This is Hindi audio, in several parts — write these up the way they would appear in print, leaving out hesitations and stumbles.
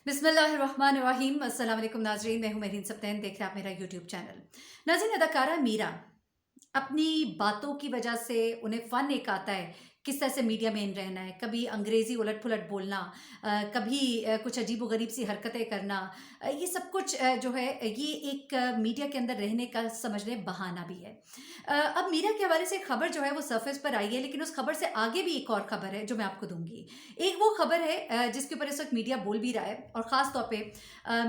बिस्मिल्लाहिर्रहमानिर्रहीम। अस्सलाम वालेकुम नाजरीन, मैं हूं मेहरीन सप्तैन, देख रहे हैं आप मेरा यूट्यूब चैनल। नाज़रीन, अदाकारा मीरा अपनी बातों की वजह से उन्हें फ़न एक आता है किस तरह से मीडिया में इन रहना है, कभी अंग्रेज़ी उलट पुलट बोलना, कभी कुछ अजीब गरीब सी हरकतें करना, ये सब कुछ जो है ये एक मीडिया के अंदर रहने का समझ लें बहाना भी है। अब मीरा के हवाले से खबर जो है वो सरफेस पर आई है, लेकिन उस खबर से आगे भी एक और खबर है जो मैं आपको दूंगी। एक वो खबर है जिसके ऊपर इस वक्त मीडिया बोल भी रहा है, और ख़ास तौर पे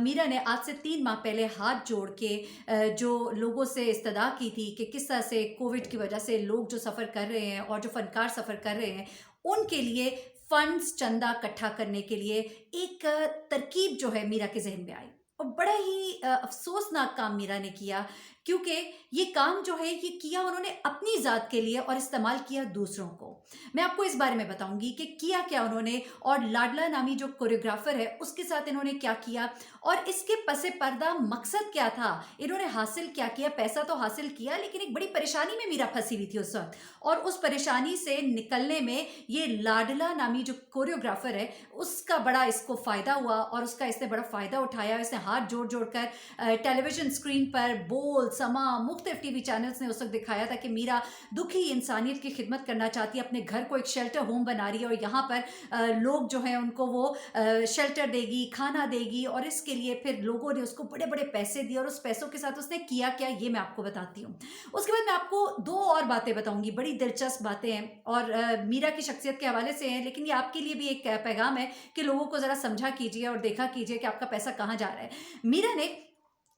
मीरा ने आज से 3 माह पहले हाथ जोड़ के जो लोगों से इस्तदा की थी कि किस तरह से कोविड की वजह से लोग जो सफ़र कर रहे हैं और जो फनकार सफ़र कर रहे हैं उनके लिए फंड्स चंदा इकट्ठा करने के लिए एक तरकीब जो है मीरा के जहन में आई। और बड़ा ही अफसोसनाक काम मीरा ने किया, क्योंकि ये काम जो है ये किया उन्होंने अपनी ज़ात के लिए और इस्तेमाल किया दूसरों को। मैं आपको इस बारे में बताऊंगी कि किया क्या उन्होंने, और लाडला नामी जो कोरियोग्राफर है उसके साथ इन्होंने क्या किया, और इसके पसे पर्दा मकसद क्या था, इन्होंने हासिल क्या किया। पैसा तो हासिल किया, लेकिन एक बड़ी परेशानी में मीरा फंसी हुई थी उस वक्त, और उस परेशानी से निकलने में ये लाडला नामी जो कोरियोग्राफर है उसका बड़ा इसको फ़ायदा हुआ, और उसका इसने बड़ा फ़ायदा उठाया। इसने हाथ जोड़ जोड़ कर टेलीविजन स्क्रीन पर बोल समा मुख्तलिफ टीवी चैनल्स ने उस वक्त दिखाया था कि मीरा दुखी इंसानियत की खिदमत करना चाहती है, अपने घर को एक शेल्टर होम बना रही है, और यहाँ पर लोग जो हैं उनको वो शेल्टर देगी, खाना देगी, और इसके लिए फिर लोगों ने उसको बड़े बड़े पैसे दिए, और उस पैसों के साथ उसने किया क्या ये मैं आपको बताती हूँ। उसके बाद मैं आपको दो और बातें बताऊंगी, बड़ी दिलचस्प बातें हैं और मीरा की शख्सियत के हवाले से हैं, लेकिन ये आपके लिए भी एक पैगाम है कि लोगों को ज़रा समझा कीजिए और देखा कीजिए कि आपका पैसा कहाँ जा रहा है। मीरा ने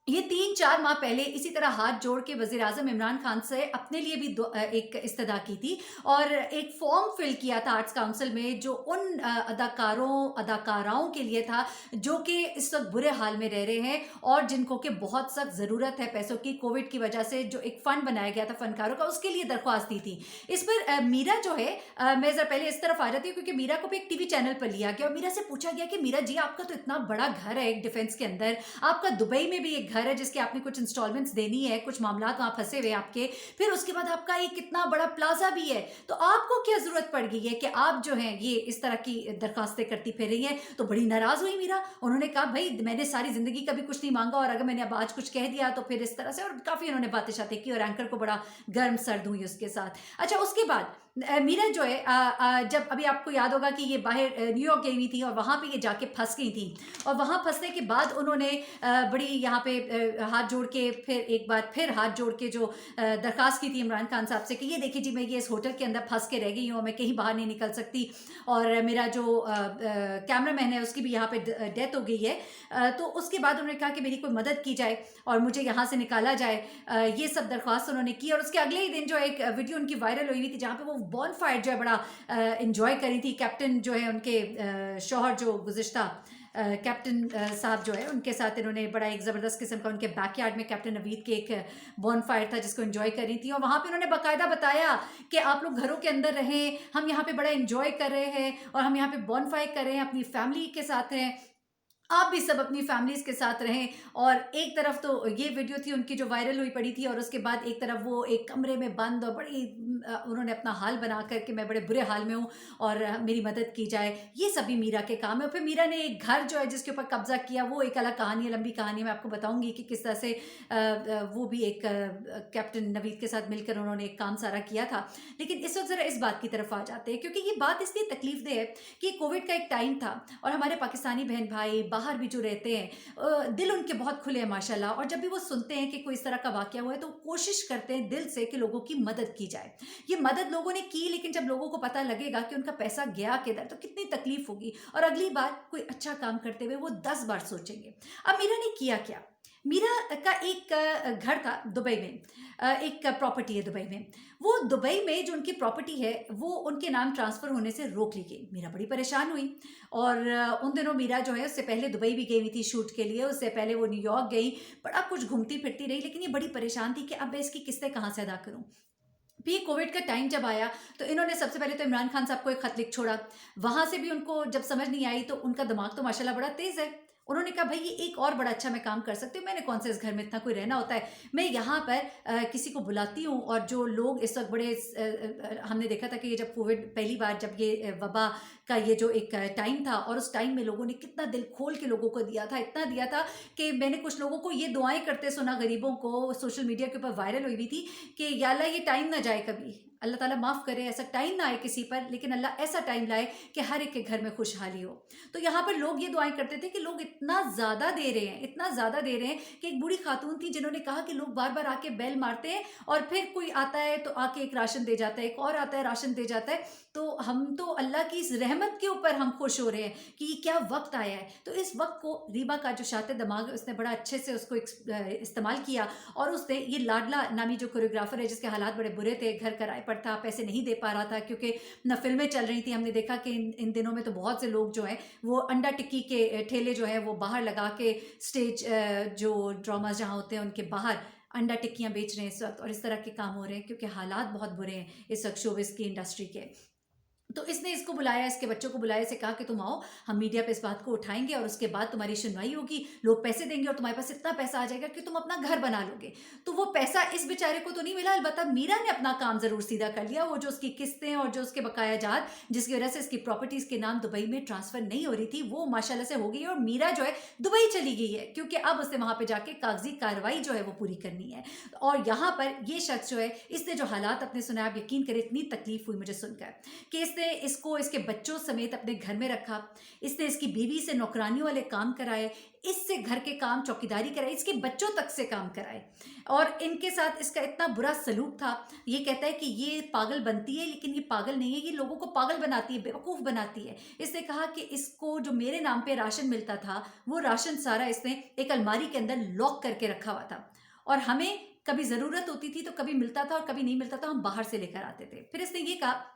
ये 3-4 माह पहले इसी तरह हाथ जोड़ के वज़ीर आज़म इमरान खान से अपने लिए भी एक इस्तदा की थी, और एक फॉर्म फिल किया था आर्ट्स काउंसिल में, जो उन अदाकाराओं के लिए था जो कि इस वक्त बुरे हाल में रह रहे हैं और जिनको कि बहुत सख्त ज़रूरत है पैसों की। कोविड की वजह से जो एक फ़ंड बनाया गया था फ़नकारों का, उसके लिए दरख्वास्त दी थी। इस पर मीरा जो है, मैं ज़रा पहले इस तरफ आ जाती हूँ क्योंकि मीरा को भी एक टीवी चैनल पर लिया गया और मीरा से पूछा गया कि मीरा जी, आपका तो इतना बड़ा घर है एक डिफेंस के अंदर, आपका दुबई में भी एक घर है जिसके आपने कुछ इंस्टॉलमेंट्स देनी है, कुछ मामला वहां फंसे हुए आपके, फिर उसके बाद आपका एक कितना बड़ा प्लाजा भी है, तो आपको क्या जरूरत पड़ गई है कि आप जो है ये इस तरह की दरखास्तें करती फिर रही हैं। तो बड़ी नाराज हुई मीरा। उन्होंने कहा भाई, मैंने सारी जिंदगी कभी कुछ नहीं मांगा, और अगर मैंने अब आज कुछ कह दिया तो फिर इस तरह से, और काफी उन्होंने बातें शातें की और एंकर को बड़ा गर्म सर्द हुई उसके साथ। अच्छा, उसके बाद मीरा जो है जब अभी आपको याद होगा कि ये बाहर न्यूयॉर्क गई हुई थी और वहां पे ये जाके फंस गई थी, और वहां फंसने के बाद उन्होंने बड़ी यहाँ पे हाथ जोड़ के फिर एक बार फिर हाथ जोड़ के जो दरखास्त की थी इमरान खान साहब से कि ये देखिए जी, मैं ये इस होटल के अंदर फंस के रह गई हूँ, मैं कहीं बाहर नहीं निकल सकती, और मेरा जो कैमरा मैन है उसकी भी यहाँ पे डेथ हो गई है। तो उसके बाद उन्होंने कहा कि मेरी कोई मदद की जाए और मुझे यहाँ से निकाला जाए। ये सब दरख्वास्त उन्होंने की, और उसके अगले ही दिन जो एक वीडियो उनकी वायरल हुई थी जहाँ पे वो बॉन फायर जो है बड़ा इंजॉय करी थी। कैप्टन जो है उनके शौहर जो गुज़िश्ता कैप्टन साहब जो है उनके साथ इन्होंने बड़ा एक ज़बरदस्त किस्म का, उनके बैकयार्ड में कैप्टन नवीद के एक बॉन फायर था जिसको एंजॉय कर रही थी, और वहाँ पे उन्होंने बाकायदा बताया कि आप लोग घरों के अंदर रहें, हम यहाँ पे बड़ा एंजॉय कर रहे हैं और हम यहाँ पे बॉन फायर कर रहे हैं, अपनी फैमिली के साथ हैं, आप भी सब अपनी फैमिलीज के साथ रहें। और एक तरफ तो ये वीडियो थी उनकी जो वायरल हुई पड़ी थी, और उसके बाद एक तरफ वो एक कमरे में बंद और बड़ी उन्होंने अपना हाल बना कर कि मैं बड़े बुरे हाल में हूँ और मेरी मदद की जाए। ये सभी मीरा के काम है। और फिर मीरा ने एक घर जो है जिसके ऊपर कब्जा किया, वो एक अलग कहानी है, लंबी कहानी मैं आपको बताऊंगी कि किस तरह से वो भी एक कैप्टन नवीद के साथ मिलकर उन्होंने एक काम सारा किया था। लेकिन इस वक्त ज़रा इस बात की तरफ आ जाते हैं, क्योंकि ये बात इसलिए तकलीफ दे है कि कोविड का एक टाइम था और हमारे पाकिस्तानी बहन भाई बाहर भी जो रहते हैं, दिल उनके बहुत खुले हैं माशाल्लाह, और जब भी वो सुनते हैं कि कोई इस तरह का वाकया हुआ है तो कोशिश करते हैं दिल से कि लोगों की मदद की जाए। ये मदद लोगों ने की, लेकिन जब लोगों को पता लगेगा कि उनका पैसा गया किधर तो कितनी तकलीफ होगी, और अगली बार कोई अच्छा काम करते हुए वो 10 बार सोचेंगे। अब मीरा ने किया क्या? मीरा का एक घर था दुबई में, एक प्रॉपर्टी है दुबई में। वो दुबई में जो उनकी प्रॉपर्टी है वो उनके नाम ट्रांसफ़र होने से रोक ली गई। मीरा बड़ी परेशान हुई, और उन दिनों मीरा जो है उससे पहले दुबई भी गई हुई थी शूट के लिए, उससे पहले वो न्यूयॉर्क गई, बड़ा कुछ घूमती फिरती रही, लेकिन ये बड़ी परेशान थी कि अब मैं इसकी किस्तें कहाँ से अदा करूँ। भी कोविड का टाइम जब आया तो इन्होंने सबसे पहले तो इमरान खान साहब को एक खत लिख छोड़ा। वहां से भी उनको जब समझ नहीं आई, तो उनका दिमाग तो माशाल्लाह बड़ा तेज है, उन्होंने कहा भाई ये एक और बड़ा अच्छा मैं काम कर सकती हूँ, मैंने कौन सा इस घर में इतना कोई रहना होता है, मैं यहाँ पर किसी को बुलाती हूँ। और जो लोग इस वक्त बड़े हमने देखा था कि ये जब कोविड पहली बार जब ये वबा का ये जो एक टाइम था, और उस टाइम में लोगों ने कितना दिल खोल के लोगों को दिया था, इतना दिया था कि मैंने कुछ लोगों को ये दुआएं करते सुना गरीबों को, सोशल मीडिया के ऊपर वायरल हुई भी थी कि या अल्लाह ये टाइम ना जाए कभी, अल्लाह ताला माफ़ करे ऐसा टाइम ना आए किसी पर, लेकिन अल्लाह ऐसा टाइम लाए कि हर एक के घर में खुशहाली हो। तो यहाँ पर लोग ये दुआएं करते थे कि लोग इतना ज़्यादा दे रहे हैं, इतना ज़्यादा दे रहे हैं कि एक बूढ़ी खातून थी जिन्होंने कहा कि लोग बार बार आके बेल मारते हैं और फिर कोई आता है तो आके एक राशन दे जाता है, एक और आता है राशन दे जाता है। तो हम तो अल्लाह की इस रहमत के ऊपर हम खुश हो रहे हैं कि ये क्या वक्त आया है। तो इस वक्त को रीबा का जो शातिर दिमाग है उसने बड़ा अच्छे से उसको इस्तेमाल किया, और उसने ये लाडला नामी जो कोरियोग्राफर है जिसके हालात बड़े बुरे थे, घर किराए पर था, पैसे नहीं दे पा रहा था क्योंकि न फिल्में चल रही थी। हमने देखा कि इन दिनों में तो बहुत से लोग जो हैं वो अंडा टिक्की के ठेले जो है वो बाहर लगा के स्टेज जो ड्रामा जहाँ होते हैं उनके बाहर अंडा टिक्कियाँ बेच रहे हैं इस वक्त, और इस तरह के काम हो रहे हैं क्योंकि हालात बहुत बुरे हैं इस वक्त शोबिस की इंडस्ट्री के। तो इसने इसको बुलाया, इसके बच्चों को बुलाया, इसे कहा कि तुम आओ, हम मीडिया पे इस बात को उठाएंगे और उसके बाद तुम्हारी सुनवाई होगी, लोग पैसे देंगे और तुम्हारे पास इतना पैसा आ जाएगा कि तुम अपना घर बना लोगे। तो वो पैसा इस बेचारे को तो नहीं मिला, अलबत्ता मीरा ने अपना काम जरूर सीधा कर लिया। वो जो उसकी किस्तें और जो उसके बकाया जात जिसकी वजह से इसकी प्रॉपर्टीज के नाम दुबई में ट्रांसफर नहीं हो रही थी, वो माशाल्लाह से हो गई है। और मीरा जो है दुबई चली गई है क्योंकि अब उसे वहां पर जाके कागजी कार्रवाई जो है वो पूरी करनी है। और यहाँ पर ये शख्स जो है इसने जो हालात अपने सुना, आप यकीन करें इतनी तकलीफ हुई मुझे सुनकर कि इसने इसको इसके बच्चों समेत अपने घर में रखा, इसने इसकी बीवी से नौकरानियों वाले काम कराए, इससे घर के काम चौकीदारी कराई, इसके बच्चों तक से काम कराए, और इनके साथ इसका इतना बुरा सलूक था। ये कहता है कि ये पागल बनती है लेकिन ये पागल नहीं है, ये लोगों को पागल बनाती है, बेवकूफ़ बनाती है। इसने कहा कि इसको जो मेरे नाम पे राशन मिलता था वो राशन सारा इसने एक अलमारी के अंदर लॉक करके रखा हुआ था, और हमें कभी ज़रूरत होती थी तो कभी मिलता था और कभी नहीं मिलता था, हम बाहर से लेकर आते थे। फिर इसने ये कहा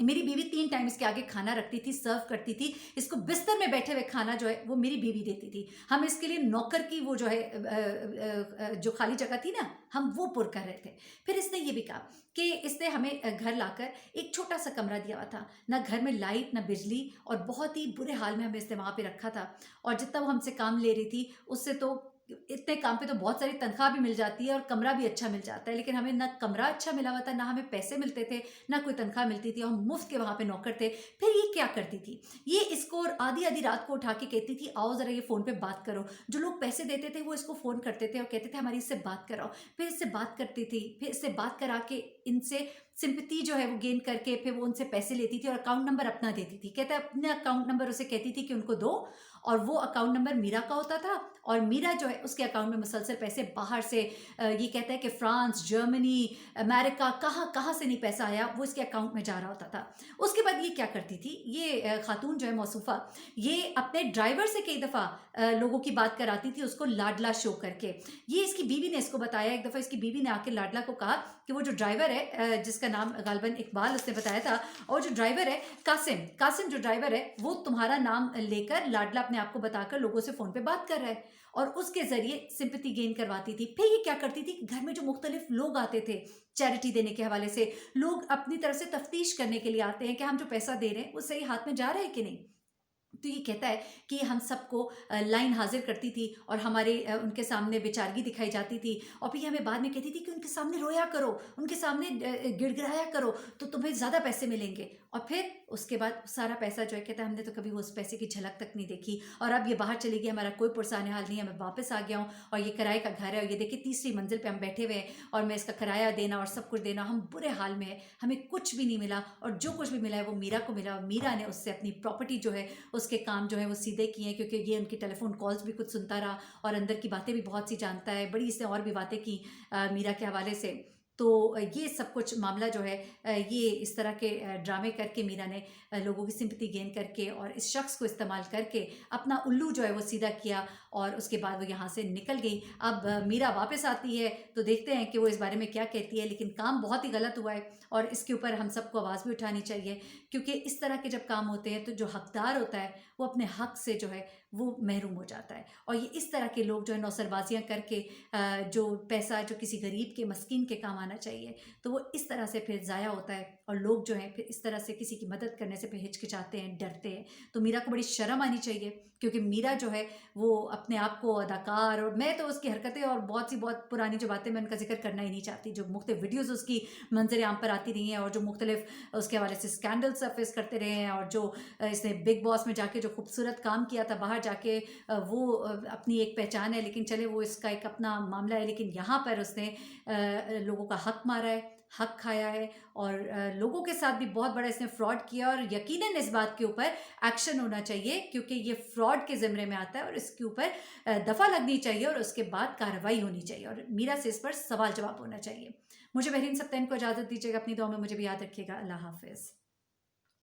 मेरी बीवी 3 टाइम इसके आगे खाना रखती थी, सर्व करती थी, इसको बिस्तर में बैठे हुए खाना जो है वो मेरी बीवी देती थी। हम इसके लिए नौकर की वो जो है जो खाली जगह थी ना, हम वो पुर कर रहे थे। फिर इसने ये भी कहा कि इसने हमें घर लाकर एक छोटा सा कमरा दिया हुआ था, ना घर में लाइट ना बिजली, और बहुत ही बुरे हाल में हमें इसने वहाँ पे रखा था। और जितना वो हमसे काम ले रही थी उससे तो इतने काम पे तो बहुत सारी तनख्वाह भी मिल जाती है और कमरा भी अच्छा मिल जाता है, लेकिन हमें ना कमरा अच्छा मिला हुआ था, ना हमें पैसे मिलते थे, ना कोई तनख्वाह मिलती थी, हम मुफ्त के वहाँ पे नौकर थे। फिर ये क्या करती थी, ये इसको और आधी आधी रात को उठा के कहती थी आओ ज़रा ये फ़ोन पे बात करो। जो लोग पैसे देते थे वो इसको फ़ोन करते थे और कहते थे हमारी इससे बात कराओ। फिर इससे बात करती थी, फिर इससे बात करा के इनसे सिंपैथी जो है वो गेन करके फिर वो उनसे पैसे लेती थी और अकाउंट नंबर अपना देती थी। कहता है अपना अकाउंट नंबर उसे कहती थी कि उनको दो, और वो अकाउंट नंबर मीरा का होता था, और मीरा जो है उसके अकाउंट में मुसलसल पैसे बाहर से ये कहता है कि फ्रांस, जर्मनी, अमेरिका, कहाँ कहाँ से नहीं पैसा आया वो इसके अकाउंट में जा रहा होता था। उसके बाद ये क्या करती थी, ये खातून जो है मौसूफ़ा, ये अपने ड्राइवर से कई दफ़ा लोगों की बात कराती थी उसको लाडला शो करके। ये इसकी बीवी ने इसको बताया, एक दफ़ा इसकी बीवी ने आके लाडला को कहा कि वो जो ड्राइवर है जिसका नाम गालिबन इकबाल उसने बताया था, और जो ड्राइवर है कासिम जो ड्राइवर है वो तुम्हारा नाम लेकर लाडला अपने आप को बताकर लोगों से फ़ोन पे बात कर रहा है, और उसके ज़रिए सिंपैथी गेन करवाती थी। फिर ये क्या करती थी, घर में जो मुख्तलिफ लोग आते थे चैरिटी देने के हवाले से, लोग अपनी तरफ से तफ्तीश करने के लिए आते हैं कि हम जो पैसा दे रहे हैं वो सही हाथ में जा रहा है कि नहीं। तो ये कहता है कि हम सबको लाइन हाजिर करती थी और हमारे उनके सामने बेचारगी दिखाई जाती थी, और फिर हमें बाद में कहती थी कि उनके सामने रोया करो, उनके सामने गिड़गिड़ाया करो तो तुम्हें ज़्यादा पैसे मिलेंगे। और फिर उसके बाद सारा पैसा जो है कहता है हमने तो कभी उस पैसे की झलक तक नहीं देखी, और अब ये बाहर चली गई, हमारा कोई पुरसाने हाल नहीं है, मैं वापस आ गया हूँ और ये किराए का घर है, और ये देखिए 3री मंजिल पे हम बैठे हुए हैं और मैं इसका किराया देना और सब कुछ देना, हम बुरे हाल में है, हमें कुछ भी नहीं मिला, और जो कुछ भी मिला है वो मीरा को मिला, और मीरा ने उससे अपनी प्रॉपर्टी जो है उसके काम जो है वो सीधे किए हैं, क्योंकि ये उनकी टेलीफोन कॉल्स भी कुछ सुनता रहा और अंदर की बातें भी बहुत सी जानता है, बड़ी इसने और भी बातें की मीरा के हवाले से। तो ये सब कुछ मामला जो है ये इस तरह के ड्रामे करके मीरा ने लोगों की सिंपैथी गेन करके और इस शख्स को इस्तेमाल करके अपना उल्लू जो है वो सीधा किया, और उसके बाद वो यहाँ से निकल गई। अब मीरा वापस आती है तो देखते हैं कि वो इस बारे में क्या कहती है, लेकिन काम बहुत ही गलत हुआ है और इसके ऊपर हम सबको आवाज़ भी उठानी चाहिए, क्योंकि इस तरह के जब काम होते हैं तो जो हकदार होता है वो अपने हक से जो है वो महरूम हो जाता है। और ये इस तरह के लोग जो है नौसरबाजियाँ करके जो पैसा जो किसी गरीब के मस्कीन के काम आना चाहिए तो वो इस तरह से फिर ज़ाया होता है, और लोग जो हैं फिर इस तरह से किसी की मदद करने से फिर हिचकिचाते हैं, डरते हैं। तो मीरा को बड़ी शर्म आनी चाहिए, क्योंकि मीरा जो है वो अपने आप को अदाकार, और मैं तो उसकी हरकतें और बहुत पुरानी जो बातें मैं उनका जिक्र करना ही नहीं चाहती, जो मुख्तलिफ वीडियोज़ उसकी मंजर आम पर आती रही हैं और जो मुख्तलिफ उसके हवाले से स्कैंडल सरफेस करते रहे हैं, और जो इसने बिग बॉस में जाके जो खूबसूरत काम किया था बाहर जाके, वो अपनी एक पहचान है, लेकिन चले वो इसका एक अपना मामला है। लेकिन यहाँ पर उसने लोगों का हक मारा है, हक खाया है, और लोगों के साथ भी बहुत बड़ा इसने फ्रॉड किया, और यकीनन इस बात के ऊपर एक्शन होना चाहिए, क्योंकि ये फ्रॉड के ज़िम्मे में आता है और इसके ऊपर दफ़ा लगनी चाहिए और उसके बाद कार्रवाई होनी चाहिए, और मीरा से इस पर सवाल जवाब होना चाहिए। मुझे महरीन सप्तान को इजाज़त दीजिएगा, अपनी दुआ में मुझे भी याद रखिएगा। अल्लाह हाफ़िज़।